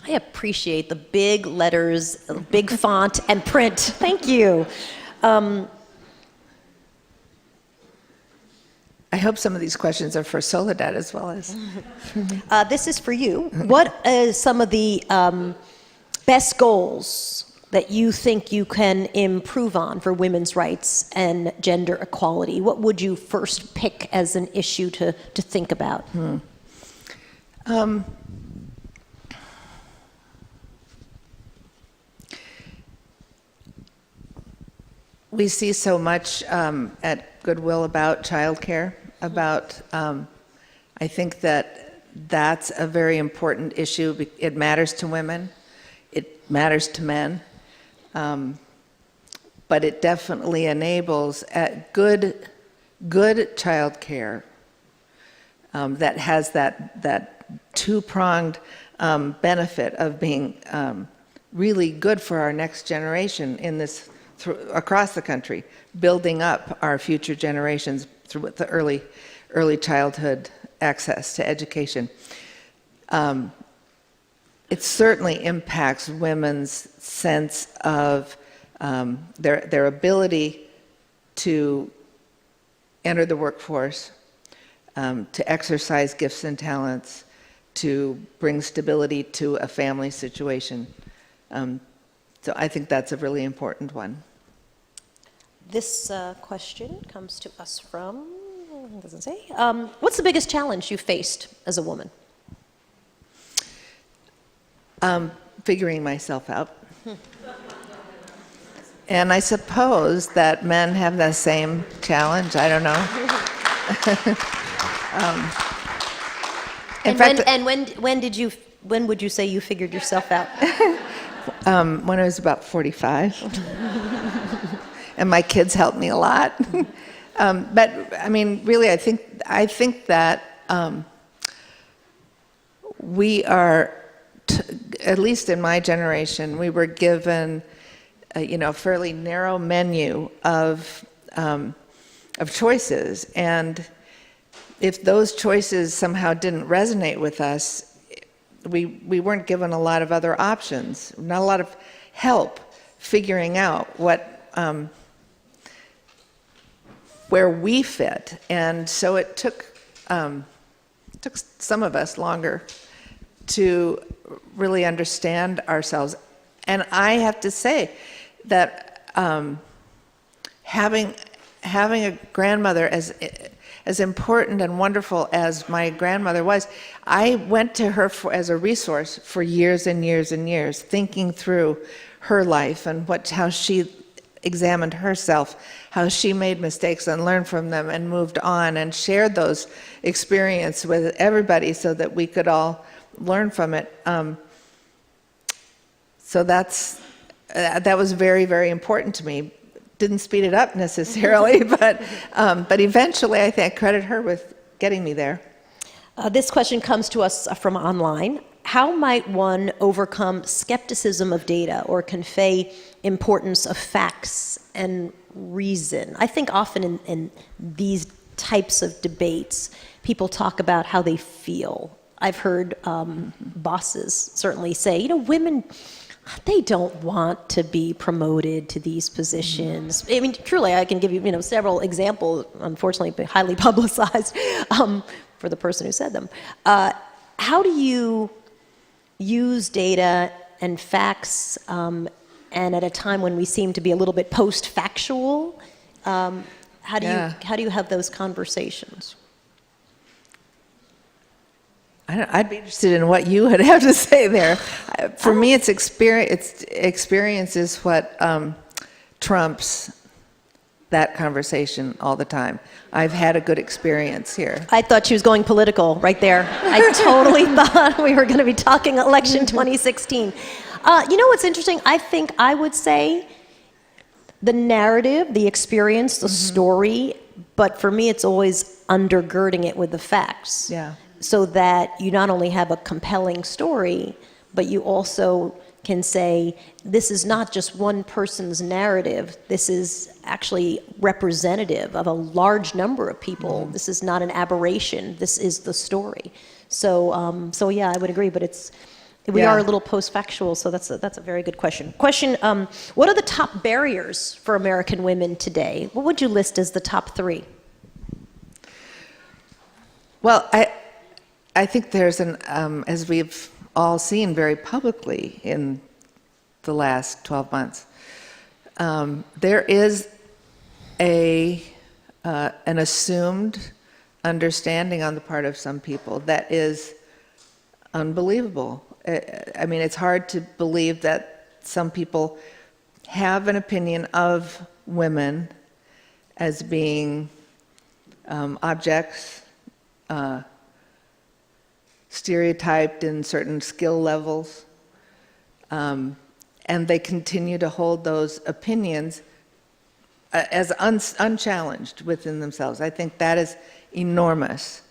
I appreciate the big letters, big font, and print. Thank you. I hope some of these questions are for Soledad as well as. This is for you. What is some of the best goals that you think you can improve on for women's rights and gender equality? What would you first pick as an issue to think about? We see so much at Goodwill about childcare, I think that's a very important issue. It matters to women, it matters to men, but it definitely enables good childcare that has that two-pronged benefit of being really good for our next generation in this across the country, building up our future generations through the early childhood access to education. It certainly impacts women's sense of their ability to enter the workforce, to exercise gifts and talents, to bring stability to a family situation. So I think that's a really important one. This question comes to us from, it doesn't say, what's the biggest challenge you faced as a woman? Figuring myself out. And I suppose that men have the same challenge. I don't know. When would you say you figured yourself out? When I was about 45. And my kids helped me a lot. But I mean, really, I think that we are, at least in my generation, we were given a fairly narrow menu of choices, and if those choices somehow didn't resonate with us, we weren't given a lot of other options, not a lot of help figuring out where we fit. And so it took some of us longer to really understand ourselves. And I have to say that having a grandmother as important and wonderful as my grandmother was, I went to her as a resource for years and years and years, thinking through her life and how she examined herself, how she made mistakes and learned from them and moved on and shared those experiences with everybody so that we could all learn from it. So that was very, very important to me. Didn't speed it up necessarily, but eventually I think I credit her with getting me there. This question comes to us from online. How might one overcome skepticism of data or convey importance of facts and reason? I think often in these types of debates, people talk about how they feel. I've heard bosses certainly say, women, they don't want to be promoted to these positions. I mean, truly, I can give you, several examples, unfortunately, highly publicized for the person who said them. How do you use data and facts, and at a time when we seem to be a little bit post-factual, how do you have those conversations? I'd be interested in what you would have to say there. For me, it's experience is what trumps that conversation all the time. I've had a good experience here. I thought she was going political right there. I totally thought we were going to be talking election 2016. What's interesting? I think I would say the narrative, the experience, the story, but for me it's always undergirding it with the facts. Yeah. So that you not only have a compelling story, but you also can say, this is not just one person's narrative, this is actually representative of a large number of people. This is not an aberration, this is the story. So yeah, I would agree, but We Yeah. are a little post-factual, so that's a very good question. What are the top barriers for American women today? What would you list as the top three? Well, I think there's as we've all seen very publicly in the last 12 months, there is an assumed understanding on the part of some people that is unbelievable. I mean, it's hard to believe that some people have an opinion of women as being objects, stereotyped in certain skill levels, and they continue to hold those opinions as unchallenged within themselves. I think that is enormous.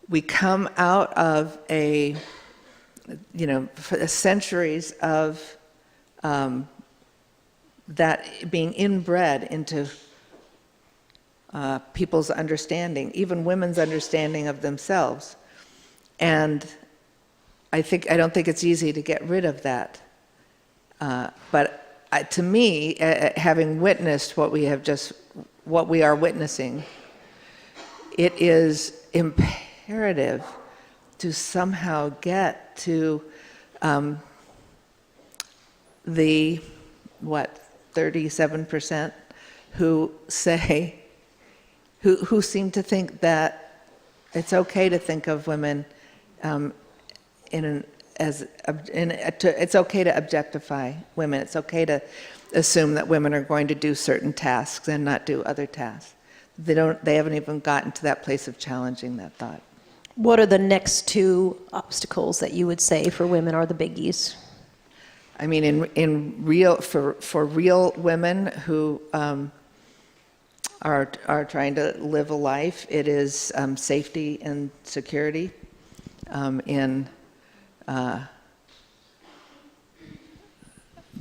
We come out of centuries of that being inbred into people's understanding, even women's understanding of themselves. And I don't think it's easy to get rid of that. But to me, having witnessed what we are witnessing, it is imperative to somehow get to the 37% who seem to think that it's okay to think of women it's okay to objectify women. It's okay to assume that women are going to do certain tasks and not do other tasks. They haven't even gotten to that place of challenging that thought. What are the next two obstacles that you would say for women are the biggies? I mean, for real women who are trying to live a life, it is safety and security in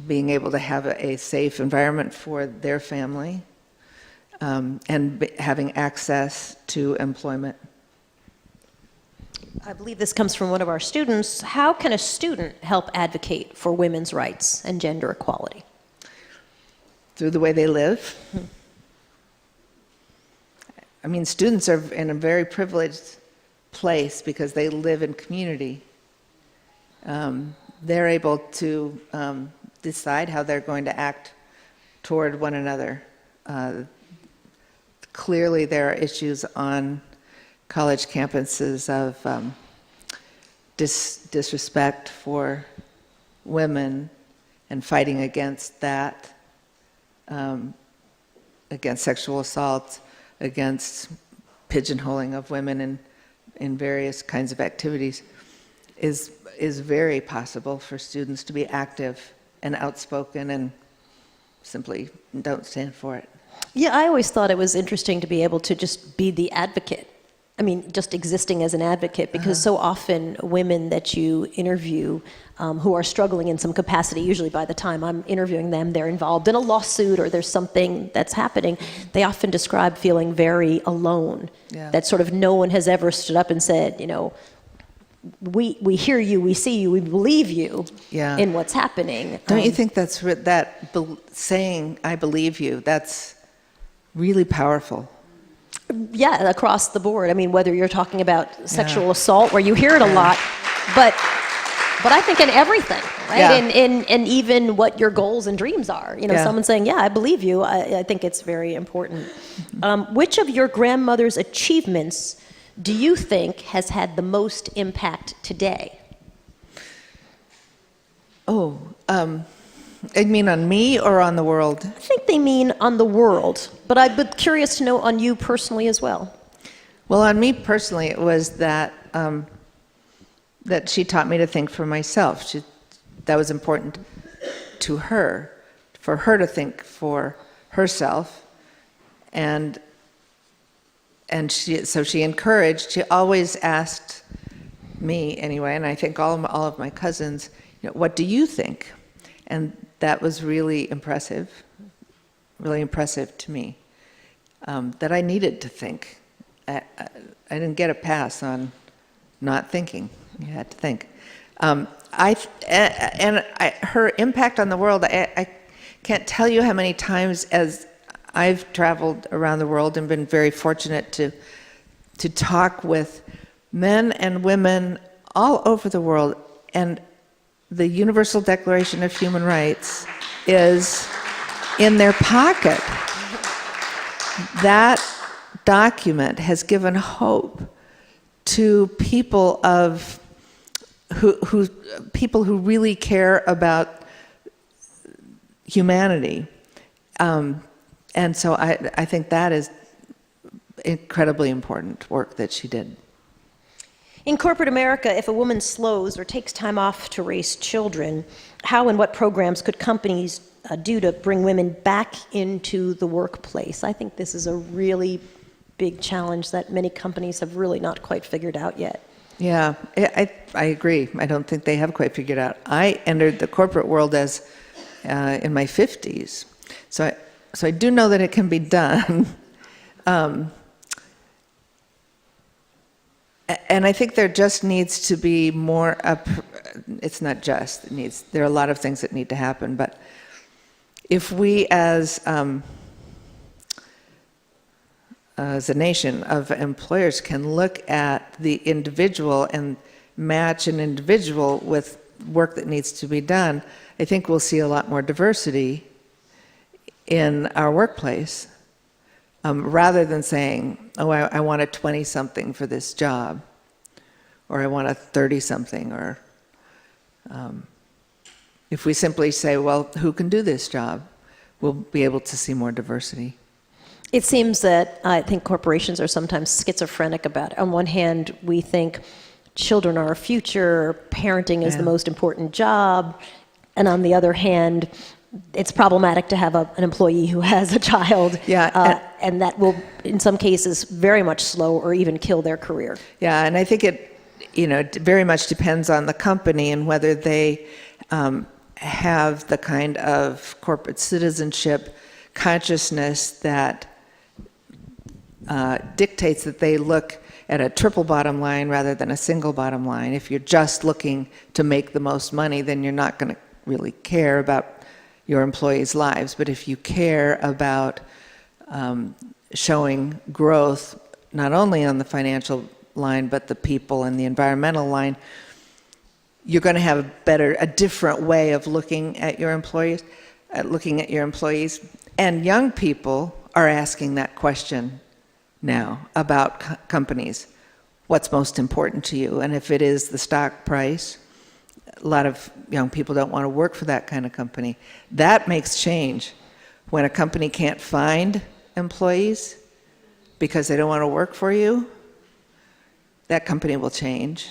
being able to have a safe environment for their family, and having access to employment. I believe this comes from one of our students. How can a student help advocate for women's rights and gender equality? Through the way they live. I mean, students are in a very privileged place because they live in community. They're able to decide how they're going to act toward one another. Clearly, there are issues on college campuses of disrespect for women and fighting against that, against sexual assault, against pigeonholing of women in various kinds of activities, is very possible for students to be active and outspoken and simply don't stand for it. Yeah, I always thought it was interesting to be able to just be the advocate. I mean, just existing as an advocate, because so often women that you interview who are struggling in some capacity, usually by the time I'm interviewing them, they're involved in a lawsuit or there's something that's happening. They often describe feeling very alone, that sort of no one has ever stood up and said, we hear you, we see you, we believe you in what's happening. Don't you think saying, I believe you, that's really powerful? Yeah, across the board. I mean, whether you're talking about sexual assault, where you hear it a lot, but I think in everything, right? In even what your goals and dreams are. Someone saying, yeah, I believe you, I think it's very important. Which of your grandmother's achievements do you think has had the most impact today? I mean on me or on the world? I think they mean on the world, but I'd be curious to know on you personally as well. Well, on me personally, it was that that she taught me to think for myself. That was important to her, for her to think for herself, and she encouraged. She always asked me anyway, and I think all of my cousins, what do you think? And that was really impressive to me, that I needed to think. I didn't get a pass on not thinking. You had to think. Her impact on the world, I can't tell you how many times as I've traveled around the world and been very fortunate to talk with men and women all over the world, and the Universal Declaration of Human Rights is in their pocket. That document has given hope to people who really care about humanity, and so I think that is incredibly important work that she did. In corporate America, if a woman slows or takes time off to raise children, how and what programs could companies do to bring women back into the workplace? I think this is a really big challenge that many companies have really not quite figured out yet. Yeah, I agree. I don't think they have quite figured out. I entered the corporate world as in my 50s, so I do know that it can be done. And I think there just needs to be more, it's not just, there are a lot of things that need to happen, but if we as a nation of employers can look at the individual and match an individual with work that needs to be done, I think we'll see a lot more diversity in our workplace. Rather than saying, oh, I want a 20-something for this job, or I want a 30-something, or if we simply say, well, who can do this job, we'll be able to see more diversity. It seems that I think corporations are sometimes schizophrenic about it. On one hand, we think children are our future, parenting is the most important job, and on the other hand, it's problematic to have an employee who has a child, and that will, in some cases, very much slow or even kill their career. Yeah, and I think it very much depends on the company and whether they have the kind of corporate citizenship consciousness that dictates that they look at a triple bottom line rather than a single bottom line. If you're just looking to make the most money, then you're not going to really care about your employees' lives. But if you care about showing growth, not only on the financial line, but the people and the environmental line, you're going to have a different way of looking at your employees, And young people are asking that question now about companies. What's most important to you? And if it is the stock price, a lot of young people don't want to work for that kind of company. That makes change. When a company can't find employees because they don't want to work for you, that company will change.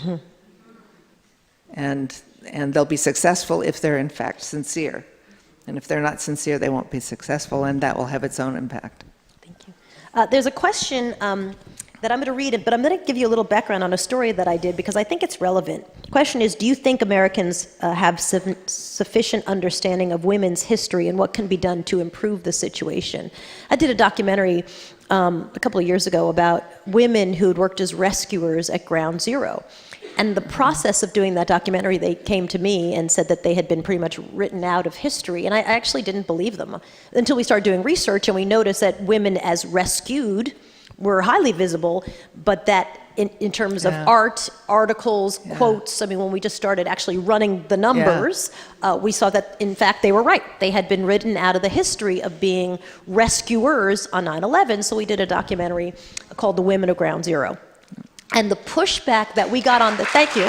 And they'll be successful if they're in fact sincere. And if they're not sincere, they won't be successful, and that will have its own impact. Thank you. There's a question that I'm going to read it, but I'm going to give you a little background on a story that I did because I think it's relevant. The question is, do you think Americans have sufficient understanding of women's history and what can be done to improve the situation? I did a documentary a couple of years ago about women who had worked as rescuers at Ground Zero. And the process of doing that documentary, they came to me and said that they had been pretty much written out of history. And I actually didn't believe them until we started doing research and we noticed that women as rescued were highly visible, but that in terms of art, articles, quotes, I mean, when we just started actually running the numbers, we saw that, in fact, they were right. They had been written out of the history of being rescuers on 9/11, so we did a documentary called The Women of Ground Zero. And the pushback that we got on the, thank you.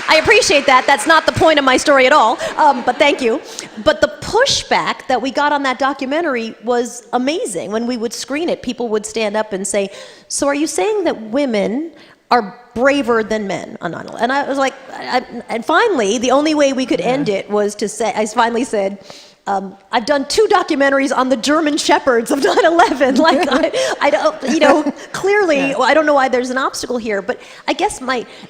I appreciate that. That's not the point of my story at all, but thank you. But the pushback that we got on that documentary was amazing. When we would screen it, people would stand up and say, so are you saying that women are braver than men on 9/11? And I was like, and finally, the only way we could end it was to say, I finally said, I've done 2 documentaries on the German shepherds of 9/11. Like, I don't, clearly, I don't know why there's an obstacle here, but I guess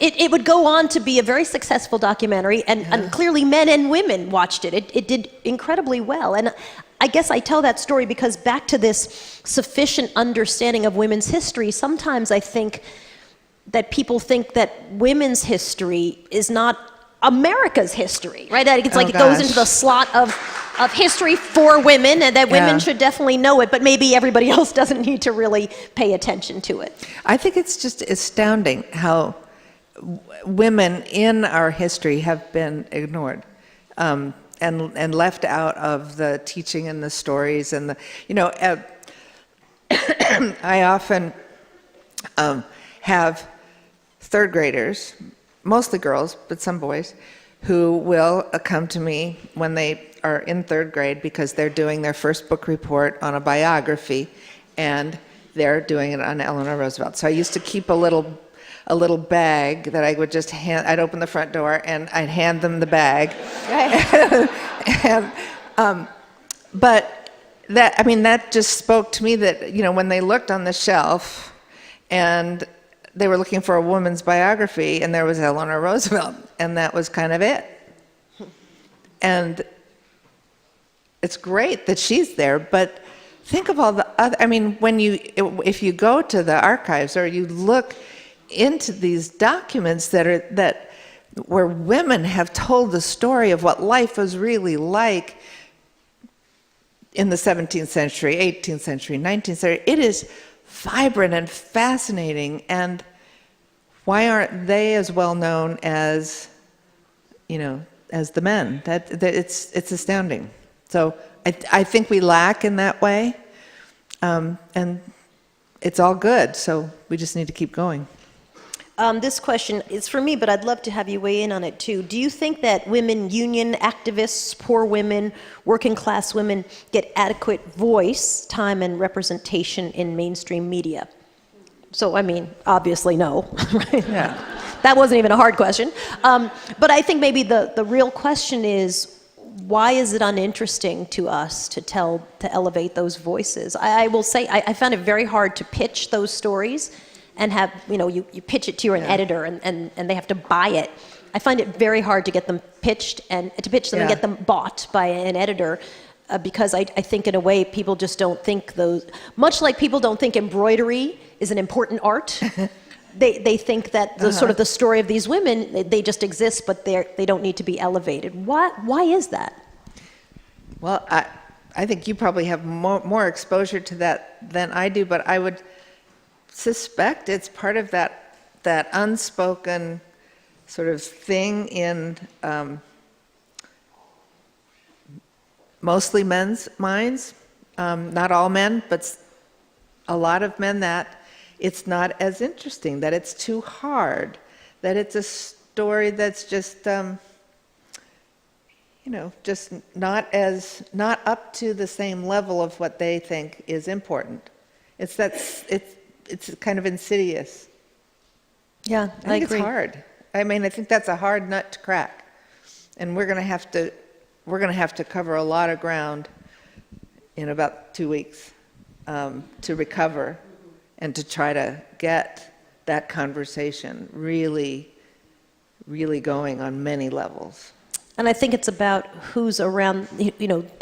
it would go on to be a very successful documentary, and clearly men and women watched it. It did incredibly well. And I guess I tell that story because back to this sufficient understanding of women's history, sometimes I think that people think that women's history is not America's history, right? That it's like it goes into the slot of history for women, and that women should definitely know it, but maybe everybody else doesn't need to really pay attention to it. I think it's just astounding how women in our history have been ignored and left out of the teaching and the stories and the, I often have third graders, mostly girls, but some boys, who will come to me when they are in third grade because they're doing their first book report on a biography, and they're doing it on Eleanor Roosevelt. So I used to keep a little bag that I would just hand. I'd open the front door and I'd hand them the bag. But that just spoke to me that, when they looked on the shelf and they were looking for a woman's biography, and there was Eleanor Roosevelt, and that was kind of it. And it's great that she's there, but think of all the other, if you go to the archives or you look into these documents where women have told the story of what life was really like in the 17th century, 18th century, 19th century, it is vibrant and fascinating. And why aren't they as well known as, as the men? It's astounding. So I think we lack in that way, and it's all good. So we just need to keep going. This question is for me, but I'd love to have you weigh in on it too. Do you think that women union activists, poor women, working class women get adequate voice, time, and representation in mainstream media? So, obviously no, right? Yeah. That wasn't even a hard question. But I think maybe the real question is, why is it uninteresting to us to elevate those voices? I will say, I found it very hard to pitch those stories and have, you pitch it to your editor and they have to buy it. I find it very hard to get them pitched and to pitch them and get them bought by an editor because I think in a way people just don't think those, much like people don't think embroidery is an important art. They think that the sort of the story of these women, they just exist, but they don't need to be elevated. Why is that? Well, I think you probably have more exposure to that than I do, but I would suspect it's part of that unspoken sort of thing in mostly men's minds, not all men, but a lot of men, that it's not as interesting, that it's too hard, that it's a story that's just, just not up to the same level of what they think is important. It's kind of insidious. Yeah, I agree. It's hard. I think that's a hard nut to crack, and we're going to have to cover a lot of ground in about 2 weeks to recover and to try to get that conversation really, really going on many levels. And I think it's about who's around,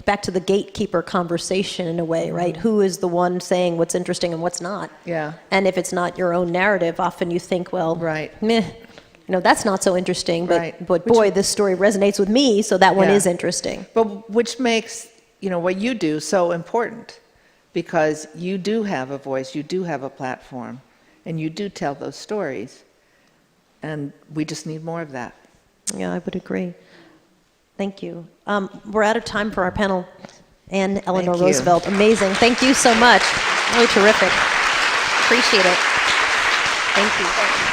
back to the gatekeeper conversation in a way, right? Who is the one saying what's interesting and what's not? Yeah. And if it's not your own narrative, often you think, well, right. Meh, that's not so interesting, but, Right. but boy, this story resonates with me, so that one is interesting. But which makes, what you do so important, because you do have a voice, you do have a platform, and you do tell those stories. And we just need more of that. Yeah, I would agree. Thank you. We're out of time for our panel. Anne Eleanor Thank you. Roosevelt, amazing. Thank you so much. Really terrific. Appreciate it. Thank you.